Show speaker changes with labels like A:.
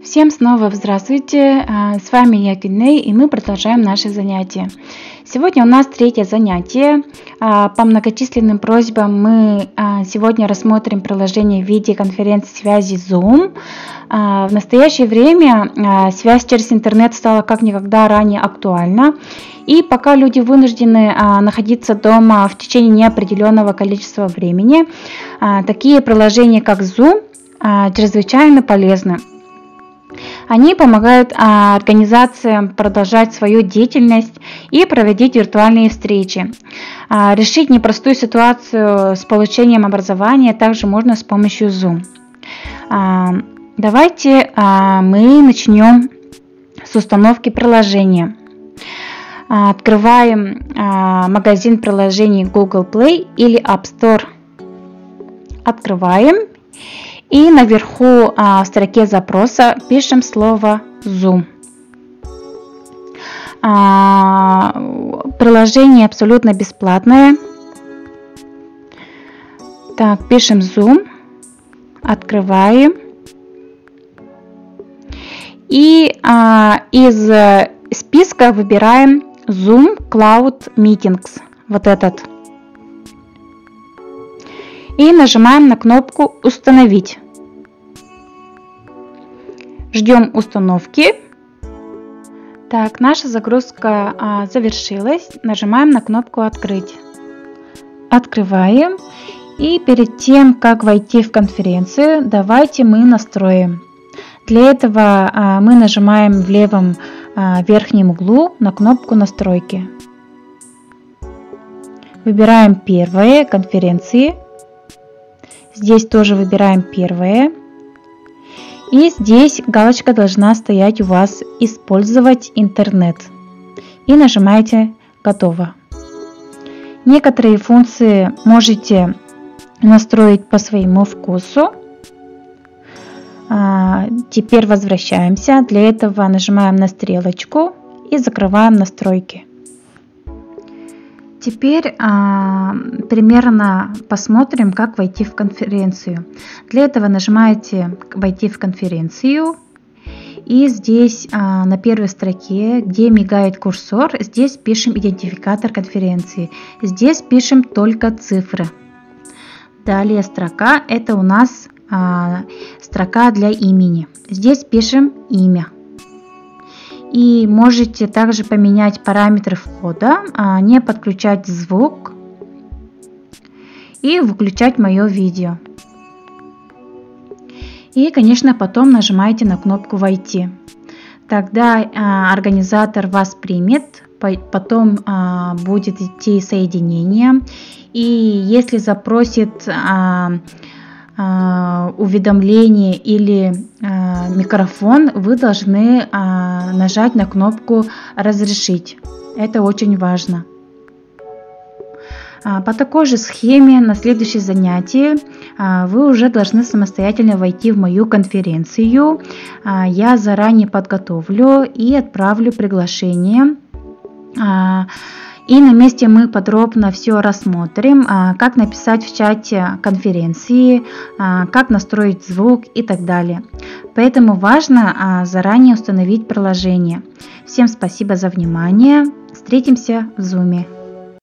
A: Всем снова здравствуйте, с вами я Гюльней, и мы продолжаем наши занятия. Сегодня у нас третье занятие. По многочисленным просьбам мы сегодня рассмотрим приложение видеоконференц-связи Zoom. В настоящее время связь через интернет стала как никогда ранее актуальна. И пока люди вынуждены находиться дома в течение неопределенного количества времени, такие приложения, как Zoom, чрезвычайно полезны. Они помогают организациям продолжать свою деятельность и проводить виртуальные встречи. Решить непростую ситуацию с получением образования также можно с помощью Zoom. Давайте мы начнем с установки приложения. Открываем магазин приложений Google Play или App Store. Открываем. И наверху в строке запроса пишем слово Zoom. Приложение абсолютно бесплатное. Так, пишем Zoom. Открываем. И из списка выбираем Zoom Cloud Meetings. Вот этот. И нажимаем на кнопку «Установить». Ждем установки. Так, наша загрузка завершилась. Нажимаем на кнопку «Открыть». Открываем. И перед тем, как войти в конференцию, давайте мы настроим. Для этого мы нажимаем в левом верхнем углу на кнопку «Настройки». Выбираем первое «Конференции». Здесь тоже выбираем первое. И здесь галочка должна стоять у вас «Использовать интернет». И нажимаете «Готово». Некоторые функции можете настроить по своему вкусу. Теперь возвращаемся. Для этого нажимаем на стрелочку и закрываем настройки. Теперь примерно посмотрим, как войти в конференцию. Для этого нажимаете «Войти в конференцию». И здесь на первой строке, где мигает курсор, здесь пишем идентификатор конференции. Здесь пишем только цифры. Далее строка, это у нас строка для имени. Здесь пишем имя. И можете также поменять параметры входа, не подключать звук и выключать мое видео. И, конечно, потом нажимаете на кнопку «Войти». Тогда организатор вас примет, потом будет идти соединение. И если запросит уведомление или микрофон, вы должны нажать на кнопку «Разрешить». Это очень важно. По такой же схеме на следующее занятие вы уже должны самостоятельно войти в мою конференцию. Я заранее подготовлю и отправлю приглашение. И на месте мы подробно все рассмотрим, как написать в чате конференции, как настроить звук и так далее. Поэтому важно заранее установить приложение. Всем спасибо за внимание. Встретимся в Zoom.